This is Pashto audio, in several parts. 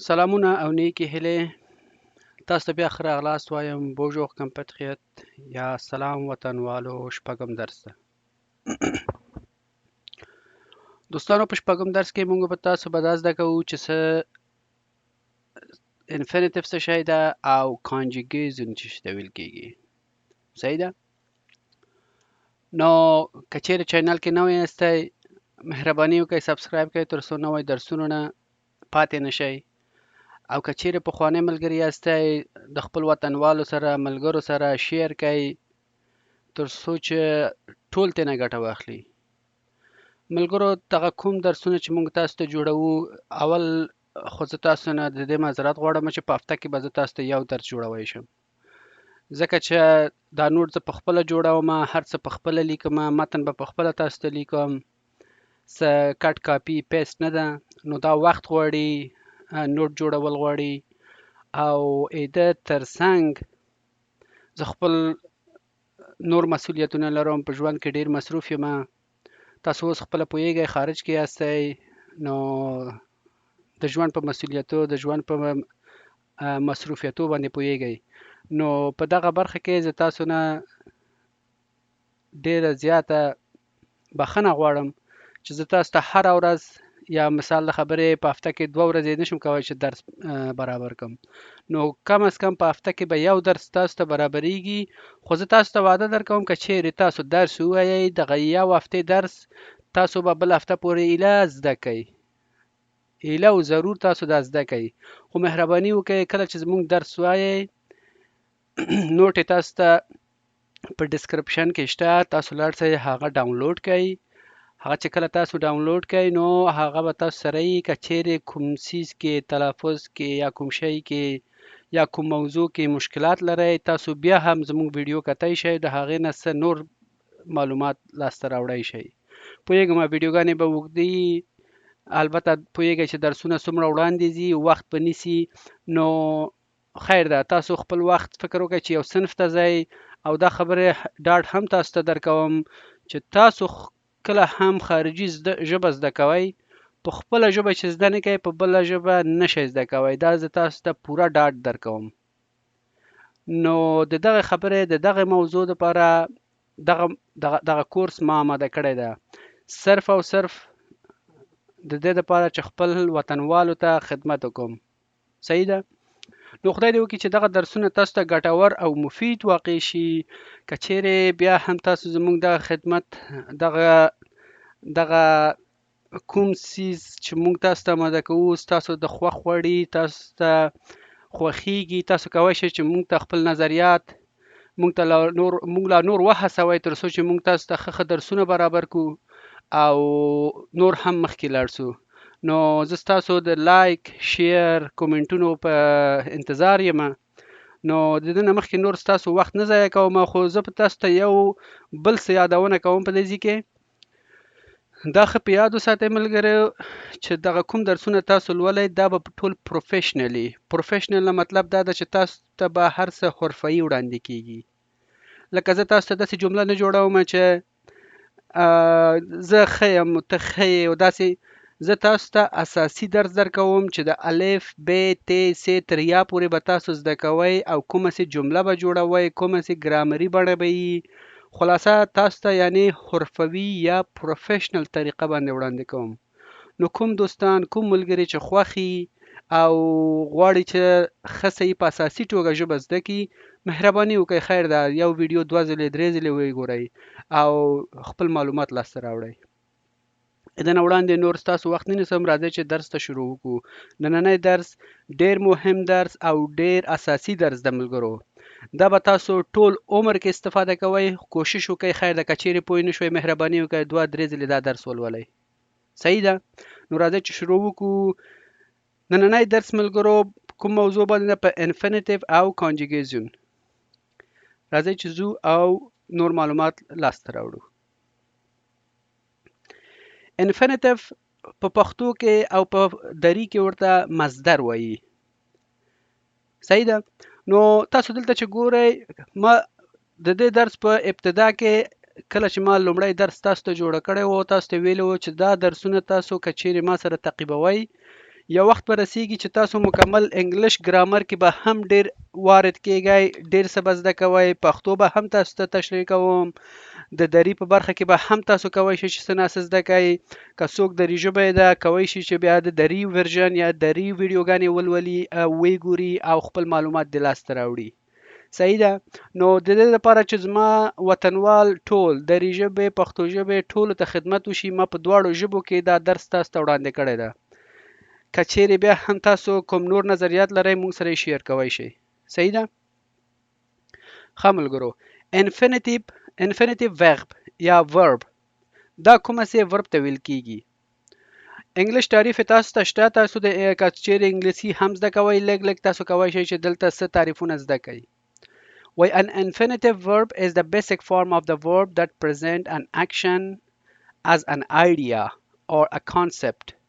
سلامونه او نیکی هیلې تاسو ته بیا ښه راغلاست وایم. بونژور کمپټریټ یا سلام وطنوالو. شپږم درس ده دوستانو. په شپږم درس کې موږ به تاسو به دا زده کوو چې څه انفینیټیو څه شی ده او کانجوګیشن چې ته ویل کېږي. صحیح ده. نو که چیرې چینل کې نوی یاستئ مهرباني وکړئ سبسکرایب کړئ تر څو نوی درسونو نه پاتې نشئ، او که چیرې پخوانی ملګري یاستئ د خپل وطنوالو سره ملګرو سره شیر کړئ تر څو چې ټول ترې ګټه واخلي. ملګرو دغه کوم درسونه چې موږ تاسو ته جوړوو، اول خو زه تاسو نه د دې معذرت غواړم چې په هفته کې به زه تاسو ته یو درس جوړوی شم، ځکه چې دا نوټ زه په خپله جوړوم، هر څه په خپله لیکم، متن به په خپله تاسو ته لیکم، څه کټ کاپي پیسټ نه ده. نو دا وخت غواړي، نوټ جوړول غواړي، او د ترڅنګ زه خپل نور مسؤلیتونه لرم، په ژوند کې ډیر مصروف یم. تاسو اوس خپله پوهیږئ خارج کې یاستئ، نو د ژوند په مسؤلیتو، د ژوند په مصروفیتو باندې پوهیږئ. نو په دغه برخه کې زه تاسو نه ډیره زیاته بخښنه غواړم چې زه تاسو ته هره ورځ یا مثال د خبرې په هفته کې 2 ورځې نشم کولی چې درس برابر کړم. نو کم از کم په هفته کې به یو درس تاسو ته برابریږي، خو زه تاسو ته وعده درکوم که چیرې تاسو درس ووایئ، دغه یو هفتې درس تاسو به بل هفته پورې ایله زده کوئ، ایله او ضرور تاسو دا زده کوئ. خو مهرباني وکړئ کله چې زموږ درس وایئ نوټ یې تاسو ته په ډسکرپشن کې شته، تاسو لاړ شئ هغه ډاونلوډ کړئ. هغه چې کله تاسو ډاونلوډ کړئ نو هغه به تاسو سره یي، که چیرې کوم څیز کې تلفظ کې یا کوم شی کې یا کوم موضوع کې مشکلات لرئ، تاسو بیا هم زموږ ویډیو کتی شئ، د هغې نه څه نور معلومات لاسته راوړی شئ. پوهیږم ویډیوګانې به اوږدې وي، البته پوهیږئ چې درسونه څومره وړاندې ځي، وخت به نیسي. نو خیر ده، تاسو خپل وخت فکر وکړئ چې یو صنف ته ځئ، او دا خبره ډاډ هم تاسو ته درکوم چې تاسو کله هم خارجي ژبه زده کوئ، په خپله ژبه چې زده نه کوئ په بله ژبه نشئ زده کوئ. دا زه تاسو ته پوره ډاډ درکوم. نو د دغه خبرې د دغه موضوع لپاره دغه کورس ما آماده کړی ده، صرف او صرف د دې لپاره چې خپل وطنوالو ته خدمت وکړم. صحیح ده. نو خدای دې وکړي چې دغه درسونه تاسو ته ګټور او مفید واقع شي. که چیرې بیا هم تاسو زموږ دغه خدمت دغه کوم څیز چې موږ تاسو ته آماده کوو ستاسو د خوښ وړي، تاسو ته خوښیږي، تاسو کولی شئ چې موږ ته خپل نظریات موږ لا نور وهڅوئ تر څو چې موږ تاسو ته ښه درسونه برابر کړو او نور هم مخکې لاړ شو. نو زه ستاسو د لایک، شیر، کومنټونو په انتظار یم. نو د دې نه مخکې نور ستاسو وخت نه ضایع کوم، خو زه په تاسو ته یو بل څه یادونه کوم په دې ځای کې. دا ښه په یاد وساتئ ملګرو چې دغه کوم درسونه تاسو لولئ دا به ټول پروفیشنل مطلب دا ده چې تاسو ته به هر څه حرفه‌ایي وړاندې کیږي. لکه زه تاسو ته داسې جمله نه جوړوم چې زه ښه یم ته ښه یې، او داسې زه تاسو ته اساسي درس درکوم چې د الف ب ت س تر یا پورې به تاسو زده کوئ، او کومه سي جمله به جوړوئ، کومه سي ګرامري بڼه به وي. خلاصه تاسو ته یعنی حرفوي یا پروفیشنل طریقه باندې وړاندې کوم. نو کوم دوستان، کوم ملګري چې خوښي او غواړي چې ښه صحیح په اساسي توګه ژبه زده کړي، مهرباني وکړئ خیر ده یو ویډیو 2 ځلې 3 ځلې وګورئ او خپل معلومات لاسته راوړئ. د نه وړاندې نور ستاسو وخت نه نیسم، راځئ چې درس ته شروع وکړو. نننی درس ډیر مهم درس او ډیر اساسي درس د ملګرو. دا به تاسو ټول عمر کې استفاده کوئ. کوشش وکړئ خیر ده که چیرې پوه نه شوئ مهرباني وکړئ 2-3 ځلې دا درس ولولئ. صحیح ده. نو راځئ چې شروع وکړو. نننی درس ملګرو کوم موضوع باندې په انفینیټیو او کانجوګیشن. راځئ چې ځو او نور معلومات لاسته راوړو. انفینیټیو په پښتو کې او په دری کې ورته مصدر وایي. صحیح ده. نو تاسو دلته چې ګورئ، ما د دې درس په ابتدا کې کله چې ما لومړی درس تاسو ته جوړ کړی و، تاسو ته ویلو چې دا درسونه تاسو که چیرې ما سره تعقیبوئ یو وخت به رسیږي چې تاسو مکمل انګلیش ګرامر کې به هم ډیر وارد کیږئ، ډیر څه به زده کوئ. پښتو به هم تاسو ته تشریح کوم. د دري په برخه کې به هم تاسو کوی شئ چې څه ناڅه زده کړئ. که څوک دري ژبه ده کوی شي چې بیا د دري ورژن یا دري ویډیوګانې ولولي، وی ګوري او خپل معلومات د لاسته راوړي. صحیح ده. نو د دې لپاره چې زما وطنوال ټول دري ژبې پښتو ژبې ټولو ته خدمت وشي، ما په دواړو ژبو کې دا درس تاسو ته وړاندې کړی ده. که چیرې بیا هم تاسو کوم نور نظریات لرئ موږ سره یې شیر کوی شئ. صحیح ده. ښه ملګرو، انفینیټیو ورب یا ورب دا کومه سي ورب ته ویل کیږي. انګلیش تعریف تاسو ته شته. تاسو د که چیرې انګلیسي هم زده کوئ لږ لږ تاسو کوی شئ چې دلته څه تعریفونه زده کړئ. Why an infinitive verb is the basic form of the verb that present an action as an idea or a concept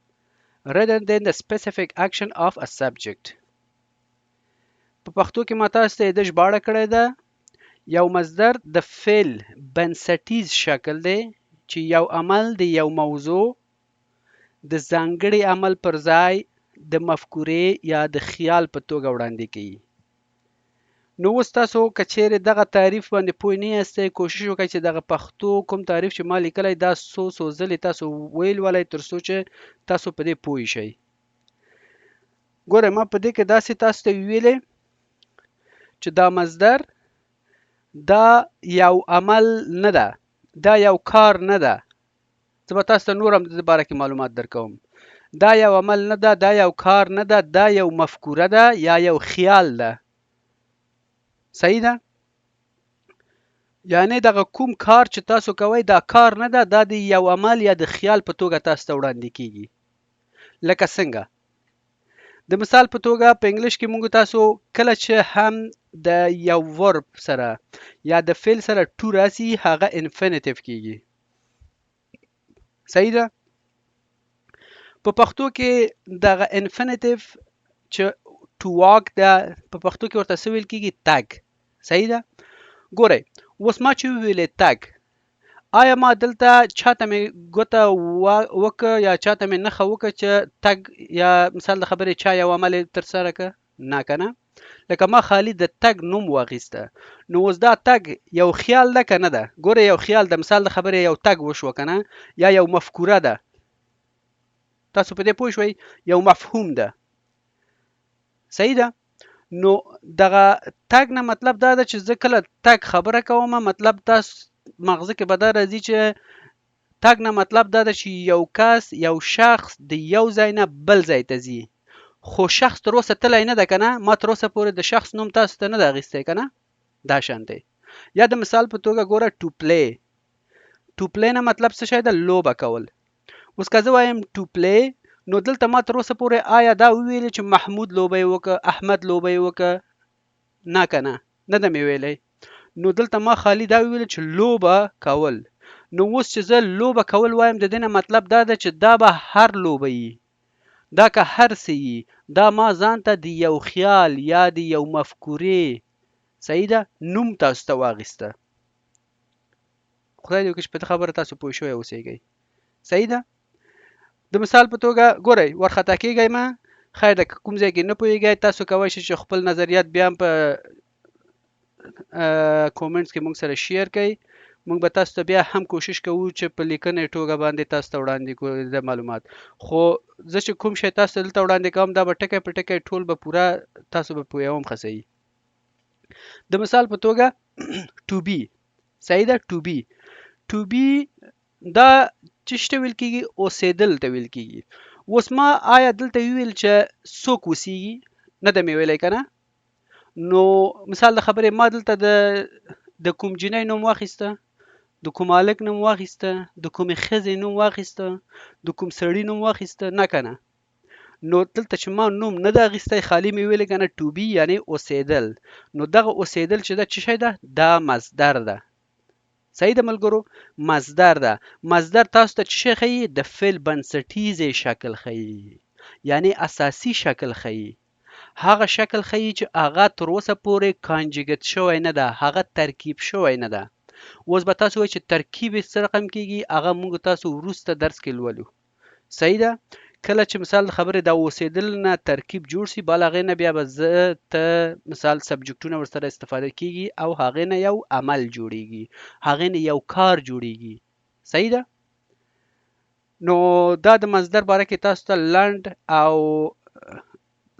rather than the specific action of a subject. په پښتو کې ما تاسو ته د ژباړه کړې ده. یو مصدر د فعل بنسټیز شکل دی چې یو عمل د یو موضوع د ځانګړي عمل پر ځای د مفکورې یا د خیال په توګه وړاندې کوي. نو اوس تاسو که چیرې دغه تعریف باندې پوه نه یاستئ، کوشش وکړئ چې دغه پښتو کوم تعریف چې ما لیکلی دا څو ځلې تاسو ولولئ تر څو چې تاسو په دې پوه شئ. ګوره ما په دې کې داسې تاسو ته ویلې چې دا مصدر دا یو عمل نه ده، دا یو کار نه ده. زه به تاسو ته نور هم د دې باره کې معلومات درکوم. دا یو عمل نه ده، دا یو کار نه ده، دا یو مفکوره ده یا یو خیال ده. صحیح ده. یعنی دغه کوم کار چې تاسو کوئ دا کار نه ده، دا د یو عمل یا د خیال په توګه تاسو ته وړاندې کیږي. لکه څنګه د مثال په توګه په انګلیش کې موږ تاسو کله چې هم د یو ورب سره یا د فعل سره ټو راسي هغه انفینیټیو کیږي. صحیح ده. په پښتو کې دغه انفینیټیو چې ټو واک ده په پښتو کې ورته څه ویل کیږي؟ تګ. صحیح ده. ګورئ اوس ما چې ویلې تګ، آیا ما دلته چاته مې ګوته وکړه یا چاته مې نښه وکړه چې تګ یا مثال د خبرې چا یو عمل ترسره کړه؟ نه که نه. لکه ما خالي د تګ نوم واخیسته. نو اوس دا تګ یو خیال ده که نه ده؟ ګوره یو خیال ده. مثال د خبرې یو تګ وشوه که نه، یا یو مفکوره ده. تاسو په دې پوه شوئ؟ یو مفهوم ده. صحیح ده. نو دغه تګ نه مطلب دا ده چې زه کله تګ خبره کوم، مطلب تاسو مغزه کې به دا راځي چې تګ نه مطلب دا ده چې یو کس یو شخص د یو ځای نه بل ځای ته ځي، خو شخص تر اوسه تللی نه ده که نه. ما تر اوسه پورې د شخص نوم تاسو ته نه ده اخیستی که نه. دا شان دی. یا د مثال په توګه ګوره ټو پلی. ټو پلی نه مطلب څه شی ده؟ لوبه کول. اوس که زه وایم ټو پلی، نو دلته ما تر اوسه پورې آیا دا وویلې چې محمود لوبه یې وکړه، احمد لوبه یې وکړه؟ نه که نه، نه ده مې ویلی. نو دلته ما خالي دا ویل چې لوبه کول. نو اوس چې زه لوبه کول وایم د دې نه مطلب دا ده چې دا به هر لوبه وي، دا که هر څه وي، دا ما ځان ته د یو خیال یا د یو مفکورې، صحیح ده، نوم تاسو ته واخیسته. خدای دې وکړي چې په دې خبره تاسو پوه شوي اوسیږئ. صحیح ده. د مثال په توګه ګورئ ورخطا کیږئ ما خیر ده، کوم ځای کې نه پوهیږئ تاسو کولی شئ چې خپل نظریات بیا هم په کومنټس کې موږ سره شیر کړئ. موږ به تاسو ته بیا هم کوشش کوو چې په لیکنې توګه باندې تاسو ته وړاندې کړو د معلومات. خو زه چې کوم شی تاسو ته دلته وړاندې کوم دا به ټکی په ټکی ټول به پوره تاسو به پوهوم ښه صحیح. د مثال په توګه ټو بی. صحیح ده. ټو بی. ټو بی دا څه ته ویل کیږي؟ اوسېدل ته ویل کیږي. اوس ما آیا دلته ویل چې څوک اوسیږي؟ نه ده مې ویلی که نه. نو مثال د خبرې ما دلته د کوم جنۍ نوم واخیسته، د کوم هلک نوم واخیسته، د کومې ښځې نوم واخیسته، د کوم سړي نوم واخیسته؟ نه که نه. نو دلته چې ما نوم نه ده اخیستی، خالي مې ویلې که نه ټو بی یعنې اوسېدل. نو دغه اوسېدل چې ده څه شی ده؟ دا مصدر ده. صحیح ده ملګرو. مصدر ده. مصدر تاسو ته څه شی ښیي؟ د فعل بنسټیزې شکل ښیي، یعنې اساسي شکل ښیي. هغه شکل ښیي چې هغه تر اوسه پورې کانجګیټ شوی نه ده، هغه ترکیب شوی نه ده. اوس به تاسو وایئ چې ترکیب یې څه رقم کیږي؟ هغه موږ تاسو وروسته درس کې لولو. صحیح ده. کله چې مثال د خبرې د اوسېدل نه ترکیب جوړ شي بل هغې نه بیا به زه ته مثال سبجکټونه ورسره استفاده کیږي او هغې نه یو عمل جوړیږي هغې نه یو کار جوړیږي صحیح ده نو دا د مصدر باره کې تاسو ته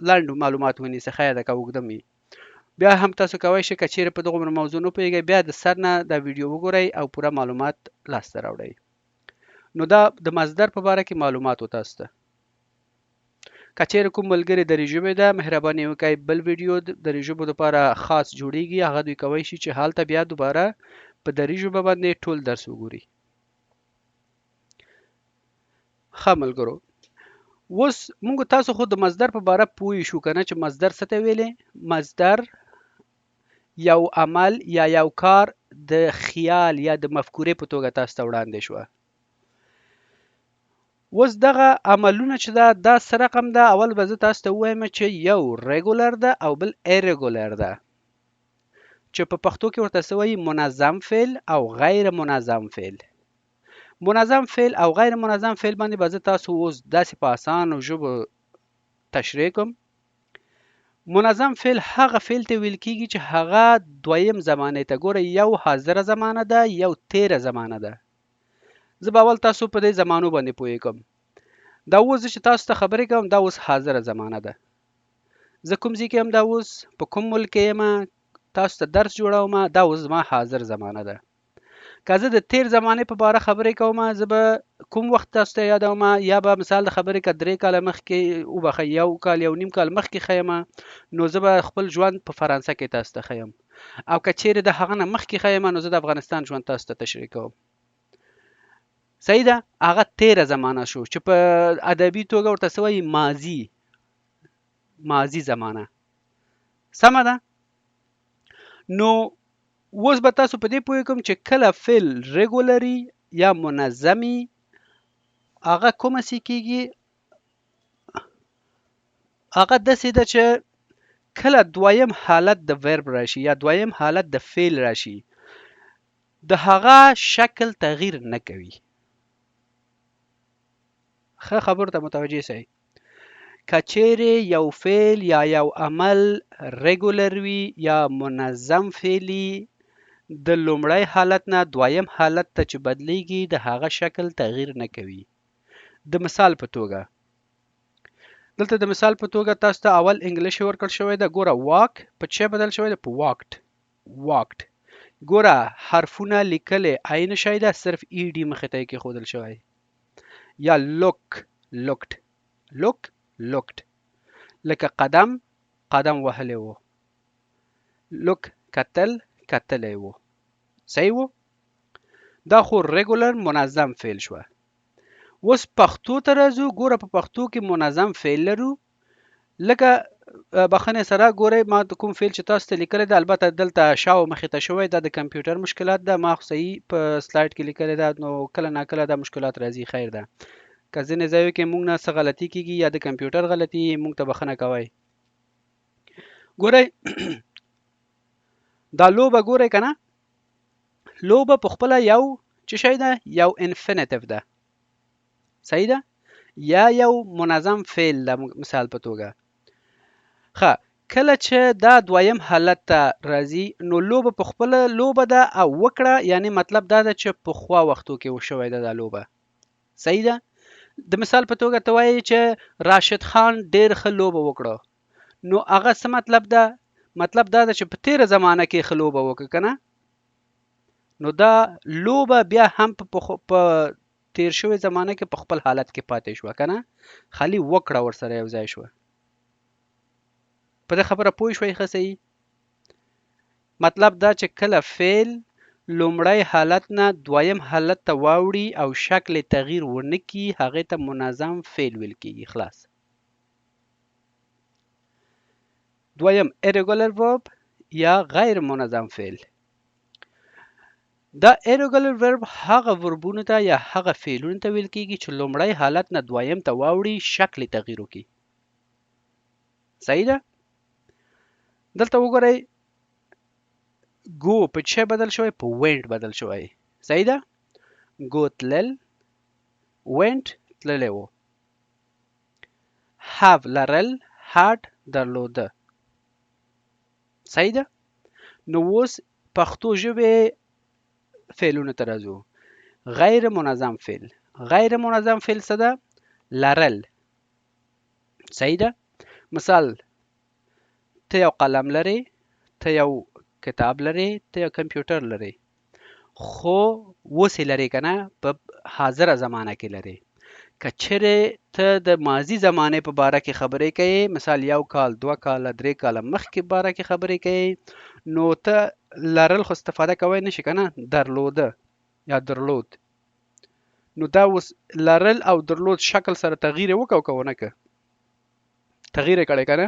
لنډ معلومات ونیسه خیر ده که اوږده وي بیا هم تاسو کولی شئ که چیرې په دغومره موضوع نه پوهېږئ بیا د سر نه دا ویډیو وګورئ او پوره معلومات لاسته راوړئ نو دا د مصدر په باره کې معلومات و تاسو ته که چیرې کوم ملګري دري ژبې ده مهرباني وکړئ بل ویډیو د دري ژبو لپاره خاص جوړیږي هغه دوی کولی شي چې هلته بیا دوباره په دري ژبه باندې ټول درس وګوري ښه ملګرو اوس موږ تاسو خو د مصدر په باره پوه شو که نه چې مصدر څه ته ویلې مصدر یو عمل یا یو کار د خیال یا د مفکورې په توګه تاسو ته وړاندې شوه اوس دغه عملونه چې دا څه رقم ده اول به زه تاسو ته ووایم چې یو ریګولر ده او بل ایریګولر ده چې په پښتو کې ورته څه وایي منظم فعل او غیر منظم فعل منظم فعل او غیر منظم فعل باندې به زه تاسو اوس داسې په اسانو ژبو تشریح کوم منظم فعل هغه فعل ته ویل کیږي چې هغه دویم زمانه ته ګوره یو حاضره زمانه ده یو تیره زمانه ده زه به اول تاسو په دې زمانو باندې پوه کوم دا اوس چې تاسو ته خبرې کوم دا اوس حاضره زمانه ده زه کوم ځای کې یم دا اوس په کوم ملک کې یم تاسو ته درس جوړوم دا اوس زما حاضر زمانه ده که زه د تیر زمانې په باره خبرې کوم زه به کوم وخت تاسو ته یادوم یا به مثال د خبرې که 3 کاله مخکې وبخئ 1 کال 1.5 کال مخکې ښیم نو زه به خپل ژوند په فرانسه کې تاسو ته ښیم او که چیرې د هغه نه مخکې ښیم نو زه د افغانستان ژوند تاسو ته تشریح کوم صحیح ده هغه تیره زمانه شو چې په ادبي توګه ورته څه وایي ماضي زمانه سمه ده نو اوس به تاسو په دې پوه کوم چې کله فعل ریګولري یا منظمي هغه کومه سي کېږي هغه داسې ده چې کله دویم حالت د ورب راشي یا دویم حالت د فعل راشي د هغه شکل تغییر نه کوي ښه خبرو ته متوجه شئ که چیرې یو فعل یا یو عمل ریګولر وي یا منظم فعلي د لومړی حالت نه دویم حالت ته چې بدلیږي د هغه شکل تغییر نه کوي د مثال په توګه دلته د مثال په توګه تاسو ته اول انګلیش ورکړ شوی ده ګوره واک په څه بدل شوی ده په واکټ ګوره حرفونه لیکلې عین شی ده صرف ای ډي مخې ته یې کېښودل شوی یا لوکټ لکه قدم وهلی و لوک کتلی و صحیح و دا خو ریګولر منظم فعل شوه اوس پښتو ته راځو ګوره په پښتو کې منظم فعل لرو لکه بخښنې سره ګورئ ما د کوم فعل چې تاسو ته لیکلی ده البته دلته شاو مخې ته شوی دا د کمپیوټر مشکلات ده ما خو صحیح په سلایډ کې لیکلی ده نو کله ناکله دا مشکلات راځي خیر ده که ځینې ځایو کې موږ نه څه غلطي کېږي یا د کمپیوټر غلطي موږ ته بخښنه کوئ ګورئ دا لوبه ګورئ که نه لوبه په خپله یو څه شی ده یو انفینیټیو ده صحیح ده یا یو منظم فعل ده مثال په توګه ښه کله چې دا دویم حالت ته راځي نو لوبه په خپله لوبه ده او وکړه یعنی مطلب دا ده چې پخوا وختو کې وشوی ده دا لوبه صحیح ده د مثال په توګه ته وایي چې راشد خان ډېر ښه لوبه وکړه نو هغه څه مطلب دا ده چې په تیره زمانه کې ښه لوبه وکړه که نه نو دا لوبه بیا هم په تیر شوی زمانه کې په خپل حالت کې پاتې شوه که نه خالي وکړه ورسره یو ځای شوه په دې خبره پوه شوئ ښه صحیح مطلب دا چې کله فعل لومړی حالت نه دویم حالت ته واوړي او شکل تغییر ونه کړي هغې ته منظم فعل ویل کېږي خلاص دویم irregular verb یا غیر منظم فعل دا irregular verb هغه وربونو ته یا هغه فعلونو ته ویل کېږي چې لومړی حالت نه دویم ته واوړي شکل تغییر وکړي صحیح ده دلته وګورئ go په څه بدل شوی په went بدل شوی صحیح ده go تلل went تللی و have لرل، had درلوده. صحیح ده؟ نو اوس پښتو ژبې فعلونو ته راځو. غیر منظم فعل. غیر منظم فعل څه ده؟ لرل. صحیح ده؟ مثال، ته یو قلم لرې، ته یو کتاب لرې، ته یو کمپیوټر لرې، خو اوس یې لرې که نه، په حاضره زمانه کې لرې. که چیرې ته د ماضي زمانې په باره کې خبرې کوې، مثال 1 کال، 2 کاله، 3 کاله مخکې باره کې خبرې کوې، نو ته لرل خو استفاده کوی نشي که نه، درلوده یا درلود. نو دا اوس لرل او درلود شکل سره تغییر یې وکړه او که ونه کړه؟ تغییر یې کړی که نه؟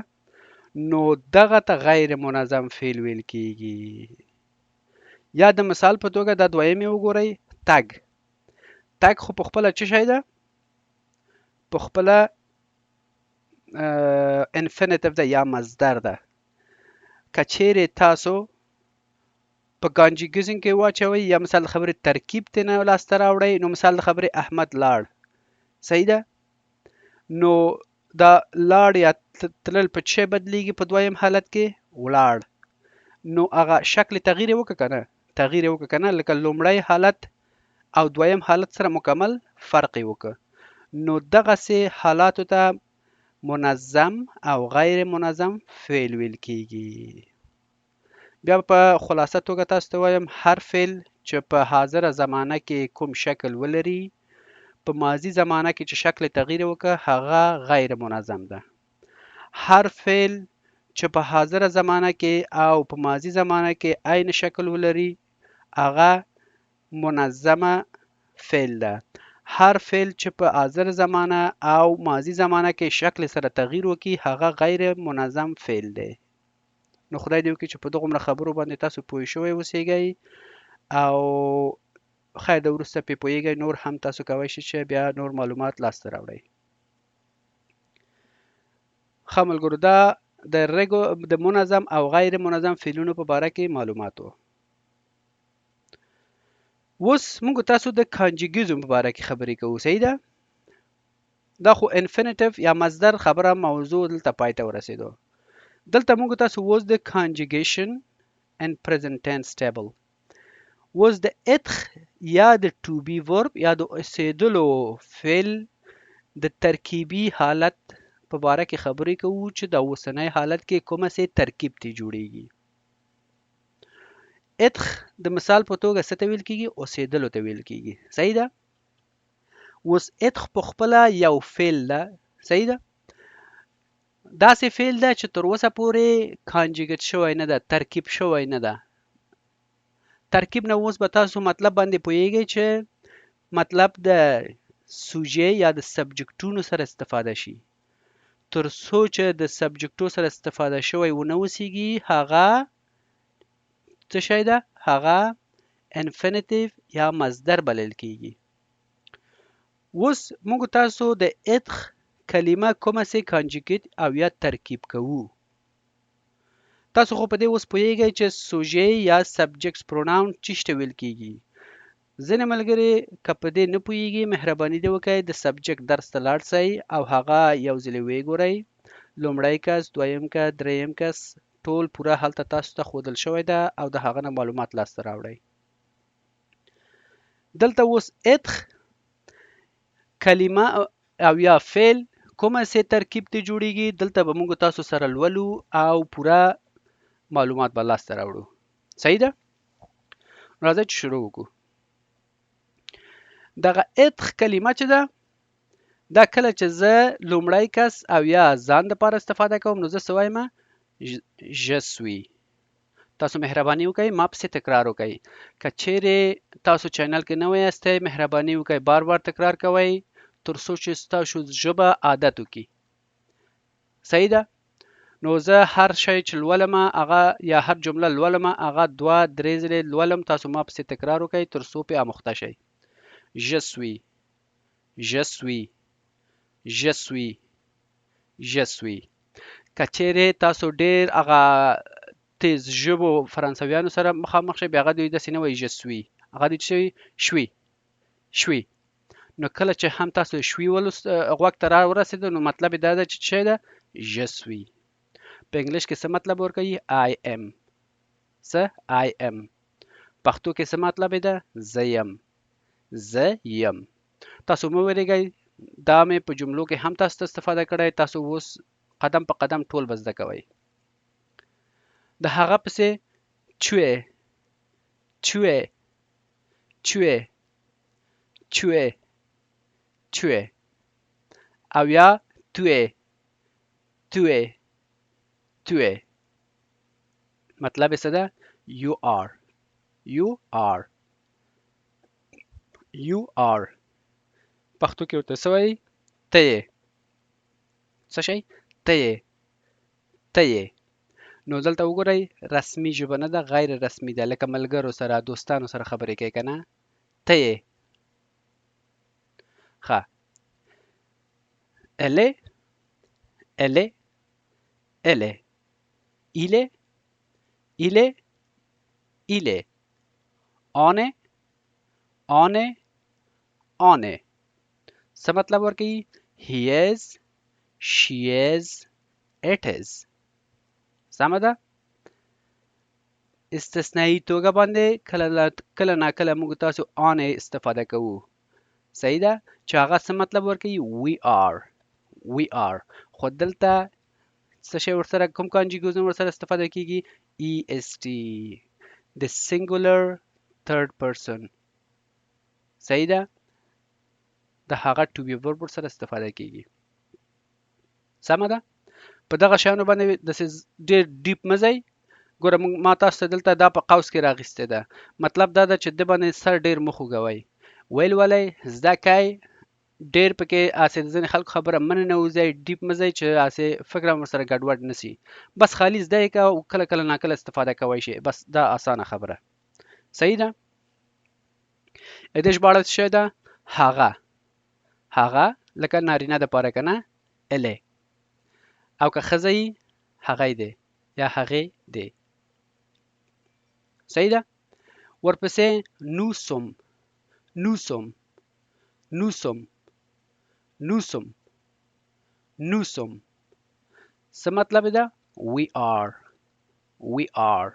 نو دغه ته غیر منظم فعل ویل کیږي. یا د مثال په توګه دا دویم یې وګورئ، تګ. تګ خو په خپله څه شی ده؟ په خپله انفینیټیو ده یا مصدر ده. که چیرې تاسو په کانجوګیشن کې واچوئ یا مثال د خبرې ترکیب ترې نه لاسته راوړئ، نو مثال د خبرې احمد لاړ. صحیح ده؟ نو دا لاړ یا تلل په څه بدلیږي په دویم حالت کې؟ ولاړ. نو هغه شکل تغییر یې وکړه که نه؟ تغییر یې وکړه که نه؟ لکه لومړی حالت او دویم حالت سره مکمل فرق یې وکړه. نو دغسې حالاتو ته منظم او غیر منظم فعل ویل کیږي. بیا په خلاصه توګه تاسو ته وایم، هر فعل چې په حاضره زمانه کې کوم شکل ولري، په ماضي زمانه کې چې شکل تغییر وکړه هغه غیر منظم ده. هر فعل چې په حاضره زمانه کې او په ماضي زمانه کې عین شکل ولري هغه منظمه فعل ده. هر فعل چې په حاضر زمانه او ماضي زمانه کې شکل سره تغییر وکړي هغه غیر منظم فعل دی. نو خدای دې وکړي چې په دغومره خبرو باندې تاسو پوه شوي اوسیږئ او خیر د وروسته پې پوهیږئ، نور هم تاسو کولی شئ چې بیا نور معلومات لاسته راوړئ. ښه ملګرو، دا د منظم او غیر منظم فعلونو په باره کې معلومات و. اوس موږ تاسو د کانجوګیزم په باره کې خبرې کوو. صحیح ده؟ دا خو انفینیټیو یا مصدر خبره موضوع دلته پای ته ورسېدو. دلته موږ تاسو اوس د کانجوګیشن and present tense table، اوس د اتخ یا د ټو بی ورب یا د اوسېدلو فعل د ترکیبي حالت په باره کې خبرې کوو چې د اوسنی حالت کې کومه سي ترکیب تی جوړیږي. اتخ د مثال په توګه څه ته ویل کیږي؟ اوسېدلو ته ویل کیږي. صحیح ده؟ اوس اتخ په خپله یو فعل ده. صحیح ده؟ داسې فعل ده چې تر اوسه پورې کانجوګیټ شوی نه ده، ترکیب شوی نه ده. ترکیب نه اوس به تاسو مطلب باندې پوهیږئ چې مطلب د سوژې یا د سبجکټونو سره استفاده شي. تر څو چې د سبجکټو سره استفاده شوی ونه اوسیږي هغه څه شی ده؟ هغه انفینیټیو یا مصدر بلل کیږي. اوس موږ تاسو د اتخ کلمه کومه سي کانجوګیټ او یا ترکیب کوو. تاسو خو په دې اوس پوهیږئ چې سوژې یا سبجکټس پروناون چی ته ویل کیږي. ځینې ملګري که په دې نه پوهیږي مهرباني دې وکړئ د سبجکټ درس ته لاړ شئ او هغه یو ځلې ویې ګورئ. لومړی کس، دویم کس، دریم کس ټول پوره هلته تاسو ته ښودل شوی ده او د هغه نه معلومات لاسته راوړئ. دلته اوس اتخ کلمه او یا فعل کومه سي ترکیب ته جوړیږي، دلته به موږ تاسو سره لولو او پوره معلومات به لاسته راوړو. صحیح ده؟ راځئ چې شروع وکړو. دغه اتخ کلمه چې ده دا کله چې زه لومړی کس او یا ځان دپاره استفاده کوم نو زه څه وایم؟ je suis. تاسو مهرباني وکړئ ما پسې تکرار وکړئ. که چیرې تاسو چینل کې نوی یاستئ مهرباني وکړئ بار بار تکرار کوئ تر څو چې ستاسو ژبه عادت وکړي. صحیح ده؟ نو زه هر شی چې لولم هغه یا هر جمله لولم هغه 2-3 ځلې لولم، تاسو ما پسې تکرار وکړئ تر څو پې آموخته شئ. je suis، je suis، je suis، je suis. که چیرې تاسو ډېر هغه تیز ژبو فرانسویانو سره مخامخ شئ بیا هغه دوی داسې نه وایي je suis، هغه دوی چې شوي شوي. نو کله چې هم تاسو شوي غوږ ته را ورسېدو نو مطلب یې دا ده چې څه ده je suis په انګلیش کې څه مطلب ورکوي I am څه I am پښتو کې څه مطلب ده زه یم زه یم تاسو مو ویریږئ دا مې په جملو کې هم تاسو ته استفاده کړی تاسو اوس قدم په قدم ټول به زده کوئ د هغه پسې چوې چوې چوې چوې چوې او یا توې توې توې مطلب یې څه ده you are you are you are پښتو کې ورته څه وایي ته یې څه شی ته یې ته یې نو دلته وګورئ رسمي ژبه نه ده غیر رسمي ده لکه ملګرو سره دوستانو سره خبرې کوي که نه ته یې ښه elle est elle est elle est il est il est il est on est on est on est څه مطلب ورکوي he is she is it is سمه ده استثنایی توګه باندې کله ناکله موږ تاسو on استفاده کوو صحیح ده چې هغه څه مطلب ورکوي we are خو دلته څه شی ورسره کوم کانجیګوزن ورسره استفاده کیږي est the singular third person صحیح ده د هغه to be verb ورسره استفاده کیږي سمه ده په دغه شیانو باندې داسې ډېر ډیپ مه ځئ ګوره ما تاسو ته دلته دا په قوس کې راغیستې ده مطلب دا ده چې د باندې سر ډېر مه خوږوئ ویل ولئ زده کئ ډېر پکې اسې د ځینې خلکو خبره منه نه وځئ ډیپ مه ځئ چې اسې فکر هم ورسره ګډوډ نه سي بس خالي زده یې کوه او کله کله ناکله استفاده کوی شي بس دا اسانه خبره صحیح ده د دې ژباړه څه شی ده هغه لکه نارینه دپاره که نه الی او که ښځه یي هغی دی یا هغې دی صحیح ده ورپسې نوسم نوسم نوسم نوسم نوسم څه مطلب ده we are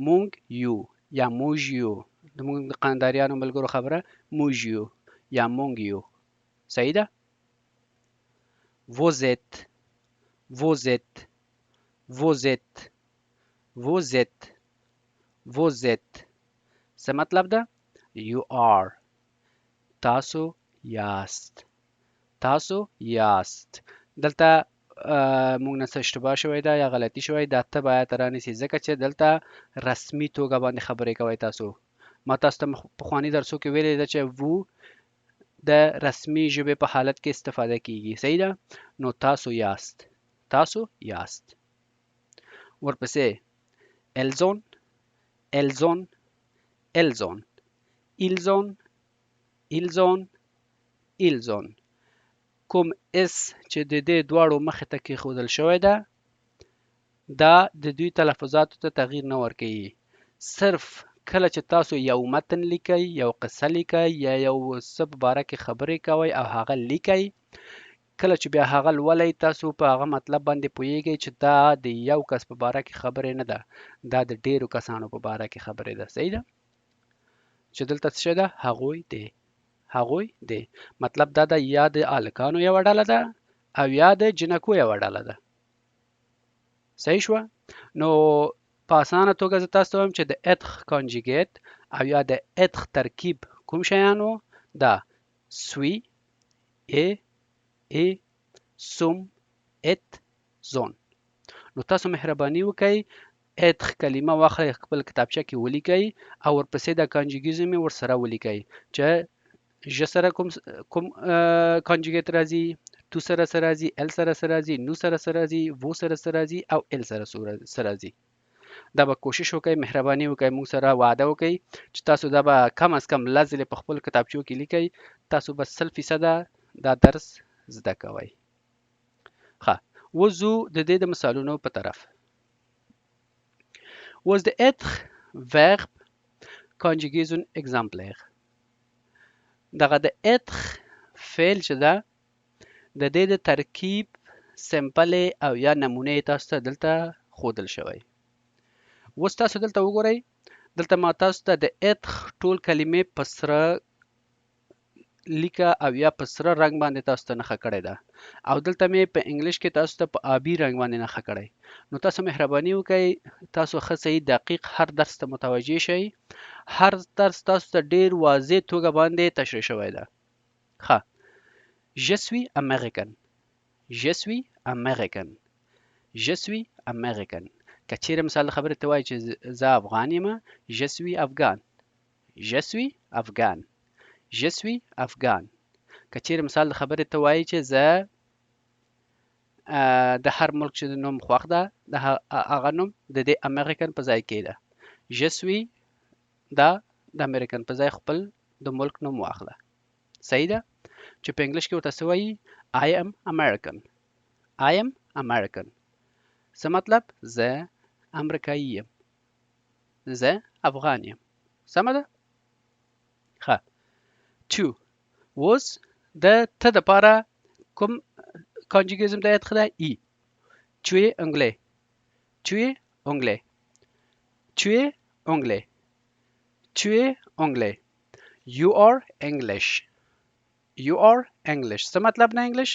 مونږ یو یا موږ یو د موږ د قانداریانو ملګرو خبره موږ یو یا مونږ یو صحیح ده vous êtes vous êtes vous êtes vous êtes vous êtes څه مطلب ده you are تاسو یاست تاسو یاست دلته موږ نه څه اشتباه شوی ده یا غلطي شوی دا ته باید رانیسي ځکه چې دلته رسمي توګه باندې خبرې کوئ تاسو ما تاسو ته پخواني درسو کې ویلې ده چې وو د رسمي ژبې په حالت کې استفاده کیږي صحیح ده نو تاسو یاست ورپسې elzon elzon elzon ilzon ilzon ilzon کوم اس چې د دې دواړو مخې ته کېښودل شوی ده دا د دوی تلفظاتو ته تغییر نه ورکوي صرف کله چې تاسو یو متن لیکئ یو قصه لیکئ یا یو څه په باره کې خبرې کوئ او هغه لیکئ کله چې بیا هغه لولئ تاسو په هغه مطلب باندې پوهیږئ چې دا د یو کس په باره کې خبرې نه ده دا د ډیرو کسانو په باره کې خبرې ده صحیح ده چې دلته څه ده هغوی دی مطلب دا ده یا د هلکانو یوه ډله ده او یا د جنکو یوه ډله ده صحیح شوه نو په اسانه توګه زه تاسو ته وایم چې د اتخ کانجیګیت او یا د اتخ ترکیب کوم شیانو دا سوی ای سوم ات زون نو تاسو مهرباني وکئ اتخ کلمه واخلئ خپل کتابچه کې ولیکئ او ورپسې د کانجیګیزم یې ورسره ولیکئ چې ژ سره کوم کانجیګیت راځي تو سره څه راځي ال سره څه راځي نو سره څه راځي وو سره څه راځي او ال سره څه راځي دا به کوشش وکئ مهرباني وکئ موږ سره وعده وکئ چې تاسو دا به کم از کم لس ځلې په خپل کتابچو کې لیکئ تاسو به 100% دا درس زده کوئ ښه وځو د دې د مثالونو په طرف was the être verb conjugaison exemplaire دغه د اتخ فعل چې ده د دې د ترکیب سمپلې او یا نمونې تاسو ته دلته ښودل شوی. اوس تاسو دلته وګورئ، دلته ما تاسو ته د اتخ ټول کلمې په سره لیکه او یا په سره رنګ باندې تاسو ته نښه کړې ده، او دلته مې په انګلیش کې تاسو ته په آبي رنګ باندې نښه کړی. نو تاسو مهرباني وکړئ تاسو ښه صحیح دقیق هر درس ته متوجه شئ. هر درس تاسو ته ډیر واضح توګه باندې تشریح شوی ده. ښه، Je suis américain. Je suis américain. Je suis américain. که چیرې مثال خبرې ته وایي چې زه افغان یم، Je suis afghan. Je suis afghan. Je suis afghan. که چیرې مثال خبرې ته وایي چې زه د هر ملک چې نوم خوښ ده د هغه نوم د دې امریکن په ځای کې ده. Je suis دا د امریکن په ځای خپل د ملک نوم واخله. صحیح ده؟ چې په انګلیش کې ورته څه وایي I am American. I am American. څه مطلب؟ زه امریکایي یم. زه افغان یم. سمه ده؟ ښه. to اوس د ته دپاره کوم کانجوګیزم د اتخ ده؟ ای. Tu es anglais. Tu es anglais. Tu es anglais. Tu es anglais. You are English. You are English. څه مطلب نه انګلیش؟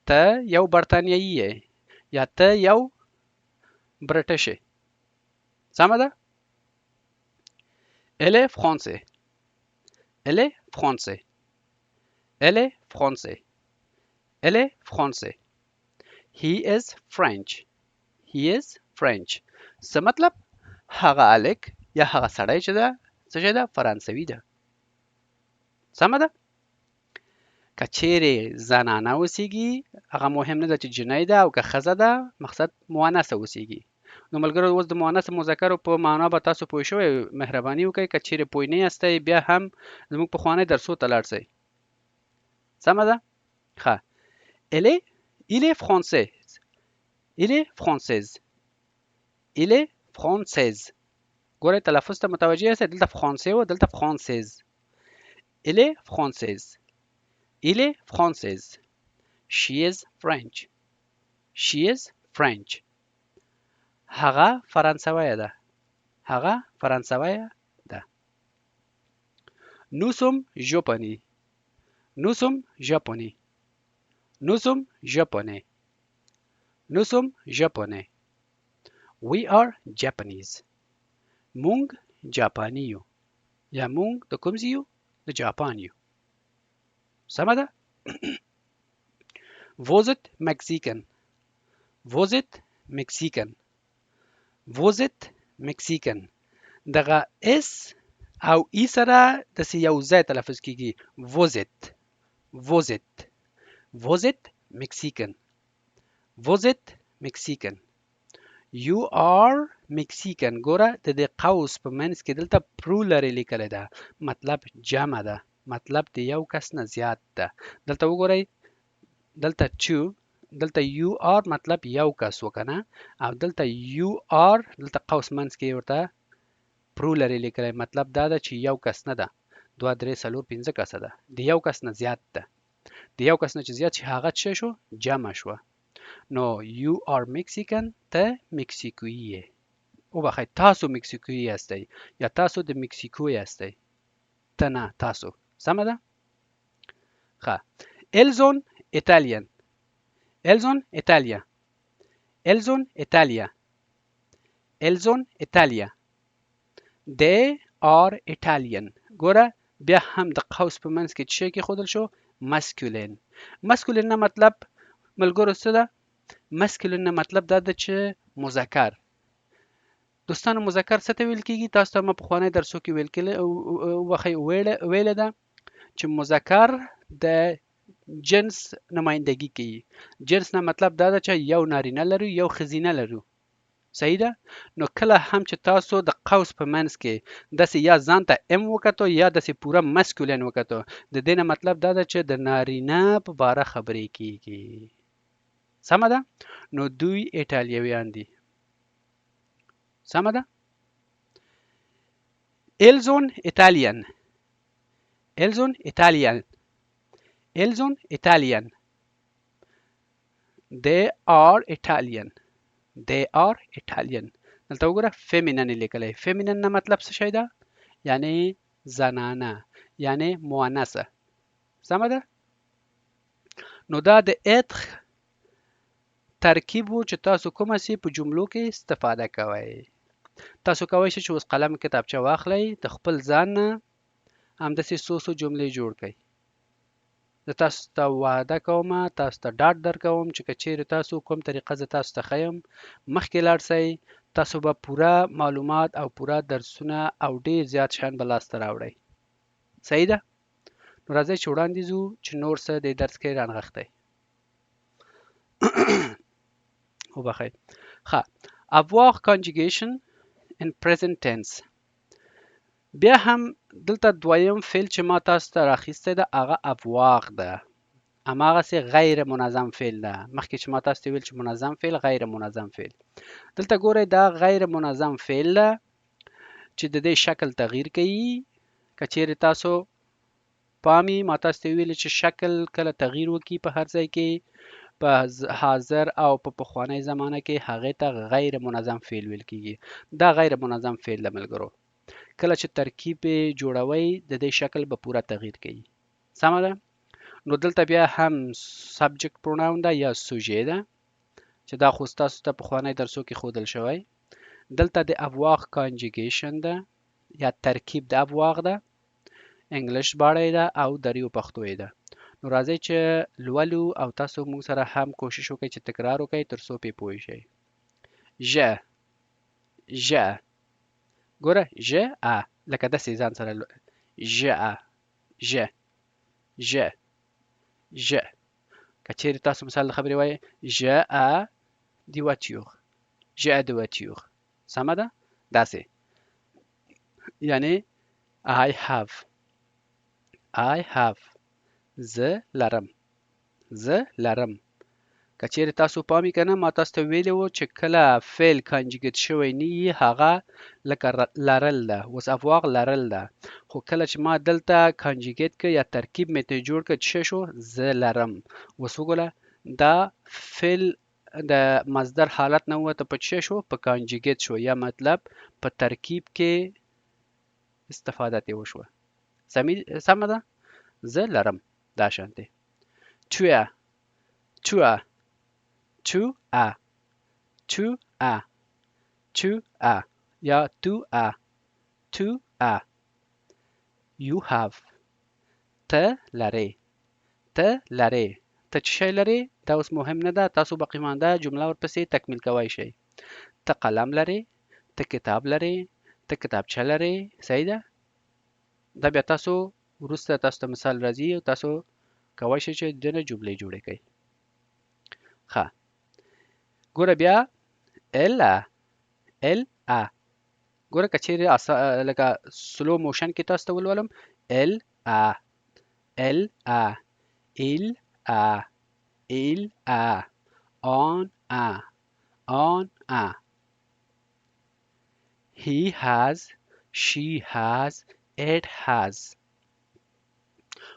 ته یو برتانیایی یې یا ته یو برټش یې. سمه ده؟ Elle est français. Elle est français. Elle est français. Elle est français. He is French. He is French. څه مطلب؟ هغه الک یا هغه سړی چې ده څه شی ده؟ فرانسوي ده. سمه ده؟ که چیرې زنانه اوسیږي هغه مهم نه ده چې جنۍ ده او که ښځه ده، مقصد مؤنثه اوسیږي. نو ملګرو اوس د مؤنث مذکر په معنا به تاسو پوه شوئ. مهرباني وکړئ که چیرې پوه نه یاستئ بیا هم زموږ پخواني درسو ته لاړ شئ. سمه ده؟ ښه. Il est français. Il est française. Il est française. ګورئ تلفظ ته متوجه یاستئ، دلته فرانسې و دلته فرانسیز. Il est française. Il est française. She is French. She is French. هغه فرانسویه ده. هغه فرانسویه ده. Nous sommes japonais. Nous sommes japonais. Nous sommes japonais. Nous sommes japonais. We are Japanese. مونږ جاپاني یو یا مونږ د کوم ځای یو؟ د جاپان یو. سمه ده؟ Vous êtes Mexican. Vous êtes Mexican. Vous êtes Mexican. دغه اس او ای سره داسې یو ځای تلفظ کیږي. Vous êtes. Vous êtes. Vous êtes Mexican. Vous êtes Mexican. You are Mexican. ګوره د دې قوس په منځ کې دلته پرولري لیکلې ده، مطلب جمع ده، مطلب د یو کس نه زیات ده. دلته وګورئ دلته چو دلته یو آر مطلب یو کس وکنه، او دلته یو آر دلته قوس منځ کې ورته پرولري لیکلی، مطلب دا ده چې یو کس نه ده، 2 3 4 5 کسه ده، د یو کس نه زیات ده. د یو کس نه چې زیات شي هغه څه شو؟ جمع شوه. نو یو آر مکسیکن، ته مکسیکویی یې. وبخئ تاسو مکسیکویی یاستئ یا تاسو د مکسیکو یاستئ. ته نه، تاسو. سمه ده؟ ښه. Elson Italian. Elson Italia. Elson Italia. Elson Italia. They are Italian. ګوره بیا هم د قوس په منځ کې څه کې ښودل شو؟ مسکولین. مسکولین نه مطلب ملګرو څه ده؟ مسکولین نه مطلب دا ده چې مذکر. دوستانو مذکر څه ته ویل کیږي؟ تاسو ته ما پخوانی درسو کې ویل ده چې مذکر د جنس نمایندګي کوي. جنس نه مطلب دا ده چې یو نارینه لرو یو ښځینه لرو. صحیح ده؟ نو کله هم چې تاسو د قوس په منځ کې داسې یا ځان ته ام وکتو یا داسې پوره مسکولین وکتو، د دې نه مطلب دا ده چې د نارینه په باره خبرې کیږي. سمه ده؟ نو دوی ایټالیویان دي. سمه ده؟ Elson Italian. Elles sont Italian. Elles sont Italian. They are Italian. They are Italian. دلته وګوره feminine لیکلی. feminine نه مطلب څه شی ده؟ یعنی زنانه، یعنی مؤنثه. سمه ده؟ نو دا د اتخ ترکیب و چې تاسو کومه سي په جملو کې استفاده کوئ. تاسو کولی شئ چې اوس قلم کتابچه واخلئ، د خپل ځان نه همداسې څو جملې جوړ کړئ. زه تاسو ته وعده کوم، تاسو ته ډاډ درکوم چې که چیرې تاسو کوم طریقه زه تاسو ته ښیم، مخکې لاړ شئ، تاسو به پوره معلومات او پوره درسونه او ډیر زیات شیان به لاسته راوړئ. صحیح ده؟ نو راځئ چې وړاندې ځو چې نور څه د درس کې رانغښتی. وبخئ. ښه، avoir conjugation in present tense. بیا هم دلته دویم فعل چې ما تاسو ته راخیستی ده هغه avoir ده. هماغسې غیر منظم فعل ده. مخکې چې ما تاسو ته ویل چې منظم فعل، غیر منظم فعل. دلته ګورئ دا غیر منظم فعل ده چې د دې شکل تغییر کوي. که چیرې تاسو پامي، ما تاسو ته ویل چې شکل کله تغییر وکړي په هر ځای کې، په حاضر او په پخوانی زمانه کې هغې ته غیر منظم فعل ویل کیږي. دا غیر منظم فعل ده ملګرو. کله چې ترکیب جوړوئ د دې شکل به پوره تغییر کوي. سمه ده؟ نو دلته بیا هم سبجیکټ پروناون ده یا سوژه ده چې دا خو ستاسو ته پخوانی درسو کې ښودل شوی. دلته د avoir conjugation ده یا ترکیب د avoir ده، انګلیش ژباړه ده او دریو پښتو ده. نو راځئ چې لولو او تاسو موږ سره هم کوشش وکړئ چې تکرار وکړئ تر څو پې پوه شئ. ژ ګوره ژ ا لکه داسې ځان سره ژ ا ژ ژ ژ. که چیرې تاسو مثال د خبرې وایئ ژ ا دی voiture، ژ ا دی voiture. سمه ده؟ داسې یعنی I have زه لرم، زه لرم. که چیرې تاسو پامې کنه ما تاسو ته ویلي وو چې کله فعل کانجوګیت شوی نه وي هغه لکه لرل ده. اوس avoir لرل ده، خو کله چې ما دلته کانجوګیت کړ یا ترکیب مې ته جوړ کړ څه شو؟ زه لرم. اوس وګوره دا فعل د مصدر حالت نه ووته، په څه شو؟ په کانجوګیت شو، یا مطلب په ترکیب کې استفاده ترې وشوه. سمه ده؟ زه لرم. دا شانتې tu as tu as tu as tu as tu as یا tu as tu as. you have ته لرې، ته لرې. ته څه شی لرې؟ دا اوس مهم نه ده، تاسو باقي مانده جمله ورپسې تکمیل کوی شئ. ته قلم لرې، ته کتاب لرې، ته کتابچه لرې. صحیح ده؟ دا بیا تاسو وروسته تاسو ته مثال راځي او تاسو کوی شئ چې دنه جملې جوړې کړئ. ښه، ګوره بیا ال ا. ګوره که چیرې لکه سلو موشن کې تاسو ته ولولم ال ا ال ا il a il a on a on a he has she has it has.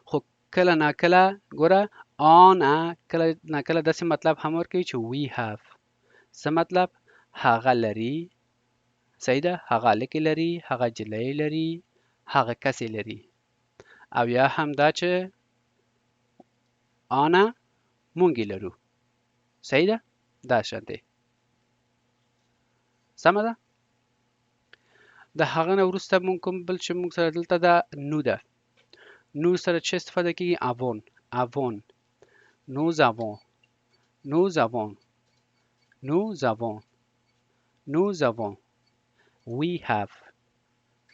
خو کله ناکله ګوره on a کله ناکله داسې مطلب هم ورکوي چې we have. څه مطلب؟ هغه لري. صحیح ده؟ هغه هلکې لري، هغه جلۍ لري، هغه کسې لري. او یا هم دا چې آنه مونږ لرو. صحیح ده؟ دا شانتې. سمه ده؟ د هغه نه وروسته مونږ کوم بل چې مونږ سره دلته ده نو ده. نو سره چې استفاده کېږي avon avon. nous avons nous avons nous avons nous avons we have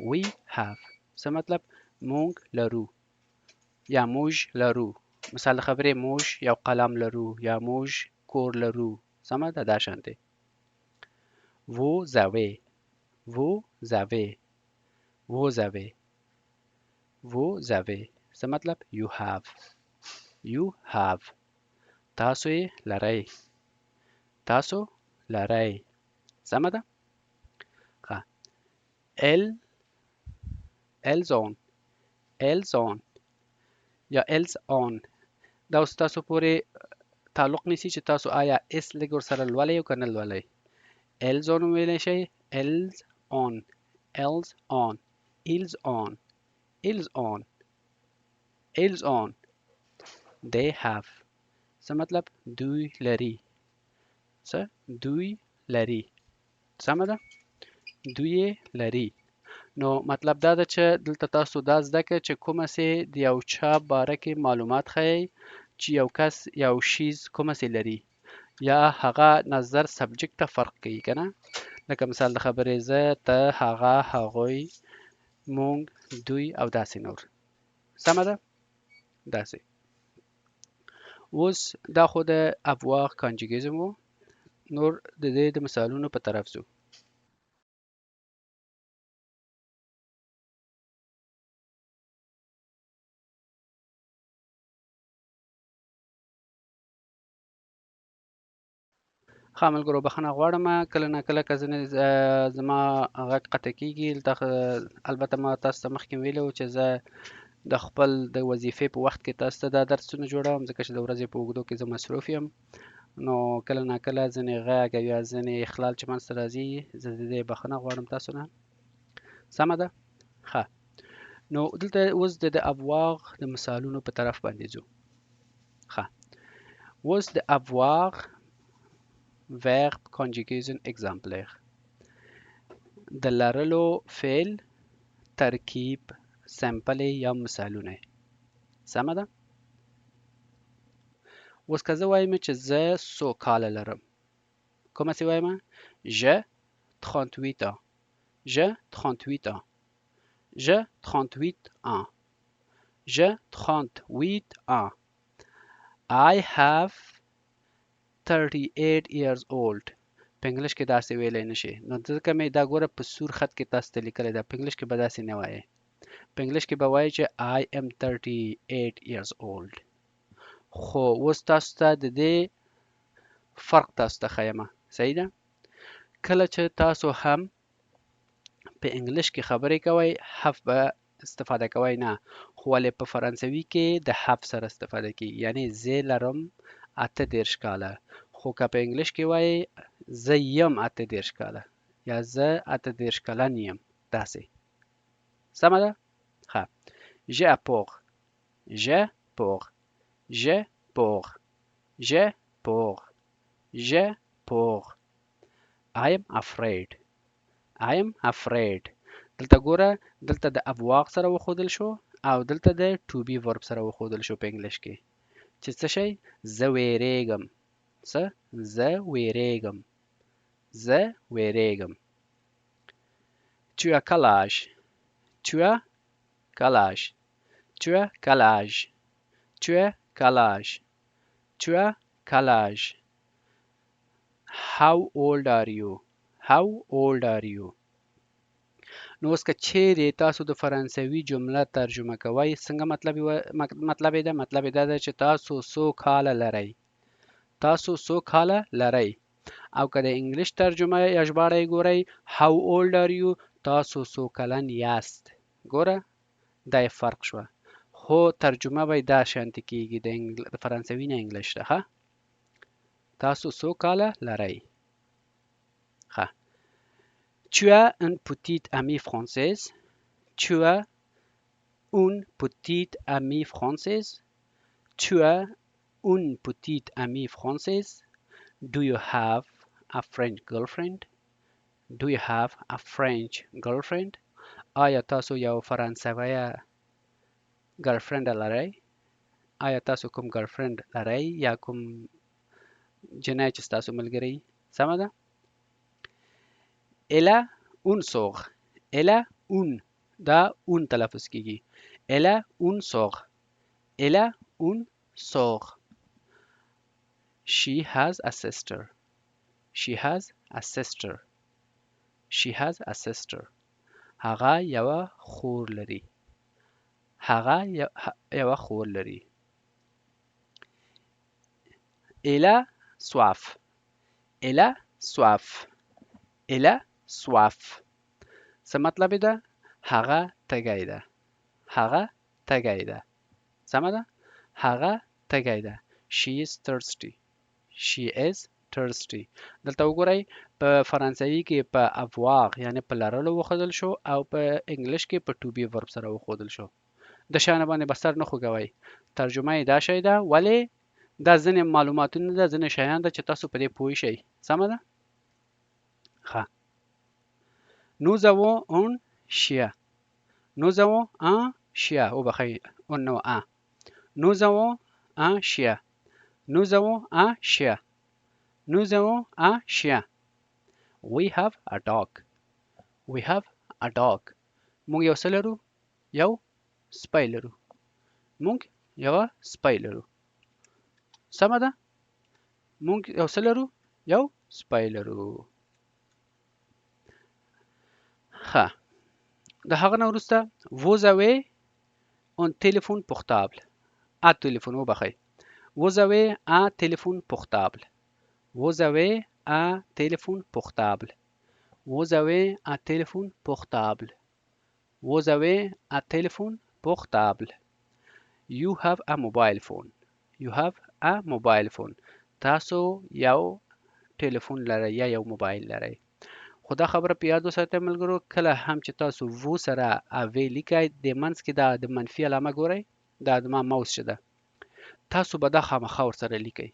we have. څه مطلب؟ مونږ لرو یا موږ لرو. مثال د خبرې موږ یو قلم لرو یا موږ کور لرو. سمه ده؟ دا شانتې. vous avez vous avez vous avez vous avez. څه مطلب؟ you have you have. تاسو یې لرئ، تاسو لرئ. سمه ده؟ ښه. elles ont یا else on. دا اوس تاسو پورې تعلق نیسي چې تاسو آیا اس لږ ورسره لولئ او که نه لولئ. else on ویلی شئ. else on. else on. else on. else on. else on. they have. څه مطلب؟ دوی لري. څه؟ دوی لري. سمه ده؟ دوی لري. نو مطلب دا ده چې دلته تاسو دا زده کړئ چې کومه سي د یو چا باره کې معلومات ښیي چې یو کس یو شیز کومه سي لري یا هغه نظر سبجیکټ ته فرق کوي که نه. لکه مثال د خبرې زه، ته، هغه، هغوی، مونږ، دوی او داسې نور. سمه ده؟ داسې. اوس دا خو د ابواغ کانجوګیزم و. نور د دې د مثالونو په طرف ځو. ښه ملګرو بخښنه غواړم کله نه کله که ځینې زما غږ قطع کېږي. البته ما تاسو ته مخکې ویلي وو چې زه د خپل د وظیفې په وخت کې تاسو ته دا درسونه جوړوم ځکه چې د ورځې په اوږدو کې زه مصروف یم. نو کله نه کله ځینې غږ او یا ځینې اخلال چې منځته راځي زه د دې بخښنه غواړم تاسو نه. سمه ده؟ ښه. نو دلته اوس د ابواغ د مثالونو په طرف باندې ځو. ښه. اوس د ابواغ verb conjugation exemplaire. د لرلو فعل ترکیب سمپل یا مثالونه. سمه ده؟ اوس که زه وایم چې زه څو کاله لرم، کومه سي وایم؟ je 38 ans. je 38 ans. je 38 ans. je 38 ans. I have 38 years old. په انګلیش کې داسې ویلی نشي. نو ځکه مې دا ګوره په سور خط کې تاسو ته لیکلی ده. په انګلیش کې به داسې نه وایې. په انګلیش کې به وایي چې I am 38 years old. خو اوس تاسو ته د دې فرق تاسو ته ښیمه. صحیح ده؟ کله چې تاسو هم په انګلیش کې خبرې کوئ have به استفاده کوئ نه، خو ولې په فرانسوي کې د have سره استفاده کیږي. یعنی زه لرم 38 کاله، خو که په انګلیش کې وایي زه یم 38 کاله یا زه 38 کلن یم. داسې. سمه ده؟ ښه. j'ai peur. j'ai peur. j'ai peur. j'ai peur. j'ai peur. I am afraid. I am afraid. دلته ګوره دلته د ابواق سره وښودل شو او دلته د to be verb سره وښودل شو په انګلیش کې چې څه شی؟ زه ویریږم. څه؟ زه ویریږم. زه ویریږم. Tu as quel âge? Tu as quel âge? Tu as quel âge? Tu as quel âge? Tu as quel âge? How old are you? How old are you? نو اوس که چیرې تاسو د فرانسوي جمله ترجمه کوئ څنګه مطلب یې ده؟ مطلب یې دا ده چې تاسو څو کاله لرئ. تاسو څو کاله لرئ. او که د انګلیش ترجمه یا ژباړه یې ګورئ how old are you تاسو څو کلن یاست. ګوره دا یې فرق شوه. خو ترجمه به یې دا شانتې کېږي د فرانسوي نه انګلیش ته. ښه. تاسو څو کاله لرئ. ښه. Tu as une petite amie française. Tu as une petite amie française. Tu as une petite amie française. Do you have a French girlfriend? Do you have a French girlfriend? آیا تاسو یو فرانسویه ګرلفرند لرئ؟ آیا تاسو کوم ګرلفرند لرئ یا کوم جنۍ چې ستاسو ملګري؟ سمه ده؟ Elle a une sœur. Elle a une. دا اون تلفظ کیږي. Elle a une sœur. Elle a une sœur. She has a sister. She has a sister. She has a sister. هغه یوه خور لري. هغه یوه خور لري. Elle a soif. Elle a soif. Elle a soif. څه مطلب ده؟ هغه تږی ده. هغه تږی ده. سمه ده؟ هغه تږی ده. She is thirsty. She is thirsty. دلته وګورئ په فرانسوي کې په avoir یعنی په لرلو وښودل شو او په انګلیش کې په to be verb سره وښودل شو. د شان باندې بسر نه خوږوئ. ترجمه یې دا شی ده. ولې؟ دا ځینې معلوماتونه ده، ځینې شیان ده چې تاسو په دې پوه شئ. سمه ده؟ ښه. Nous avons un chien. Nous avons un chien. وبخښئ un نو un. Nous avons un chien. Nous avons un chien. Nous avons un chien. We have a dog. We have a dog. موږ یو څه لرو؟ یو سپی لرو. موږ یوه سپی لرو. سمه ده؟ موږ یو څه لرو؟ یو سپی لرو. ښه. د هغه نه وروسته vous avez un téléphone portable. un téléphone وبخئ. vous avez un téléphone portable. vous avez un téléphone portable. vous avez un téléphone portable. vous avez un téléphone portable. you have a mobile phone. you have a mobile phone. تاسو یو ټلیفون لرئ یا یو موبایل لرئ. خو دا خبره په یاد وساتئ ملګرو، کله هم چې تاسو وو سره اوی لیکئ د منځ کې دا د منفي علامه ګورئ، دا زما ماوس چې ده، تاسو به دا خامخا ورسره لیکئ.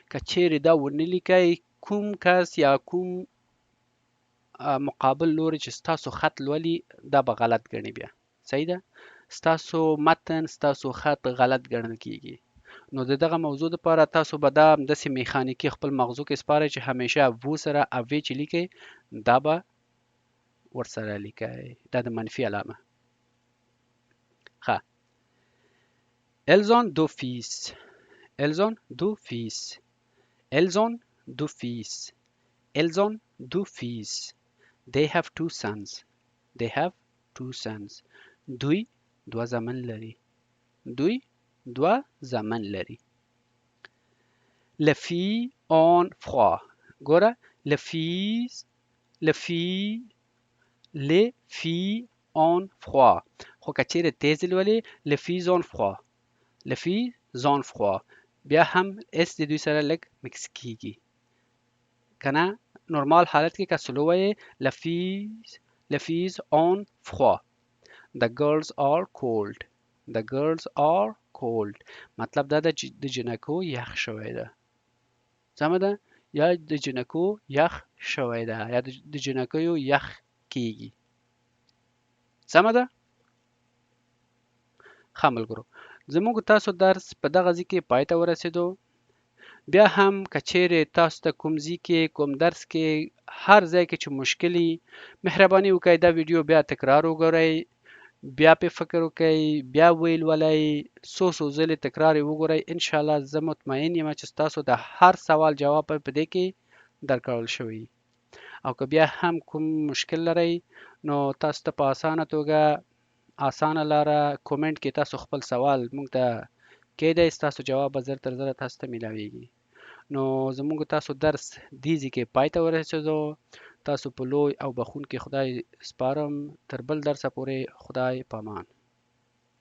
که چیرې دا ونه لیکئ، کوم کس یا کوم مقابل لوري چې ستاسو خط لولي دا به غلط ګڼي. بیا صحیح ده؟ ستاسو متن ستاسو خط غلط ګڼل کیږي. نو د دغه موضوع لپاره تاسو به دا همداسې میخانیکي خپل مغزو کې سپارئ چې همیشه وو سره اوی چې لیکئ دا به ورسره لیکئ. دا د منفي علامه. ښه. Elles ont deux fils. Elles ont deux fils. Elles ont deux fils. Elles ont deux fils. They have two sons. They have two sons. دوی دوه زامن لري. دوی دوه زامن لري. Les filles ont froid. ګوره les filles ont froid. خو که چیرې تیز لولې les filles ont froid. les filles ont froid. بیا هم اس د دوی سره لږ مکس کیږي. کنه نورمال حالت کې که سلو وایې les filles ont froid. The girls are cold. The girls are cold. مطلب دا ده چې د جنکو یخ شوی ده. سمه ده؟ یا د جنکو یخ شوی ده یا د جنکیو یخ کیږي. سمه ده؟ ښه ملګرو، زموږ تاسو درس په دغه ځای کې پای ته ورسېدو. بیا هم که چیرې تاسو ته کوم ځای کې کوم درس کې هر ځای کې چې مشکلي، مهرباني وکړئ دا ویډیو بیا تکرار وګورئ، بیا پې فکر وکړئ، بیا ویل ولئ، څو ځلې تکرار یې وګورئ. انشاءالله زه مطمئن یم چې ستاسو د هر سوال جواب په دې کې درکړل شوی. او که بیا هم کوم مشکل لرئ نو تاسو ته په اسانه توګه اسانه لاره کومنټ کې تاسو خپل سوال موږ ته کېدای، ستاسو جواب به زر تر زره تاسو ته میلاویږي. نو زموږ تاسو درس دې ځای کې پای ته ورسېدو. تاسو په لوی او بخښونکي خدای سپارم. تر بل درسه پورې خدای پامان.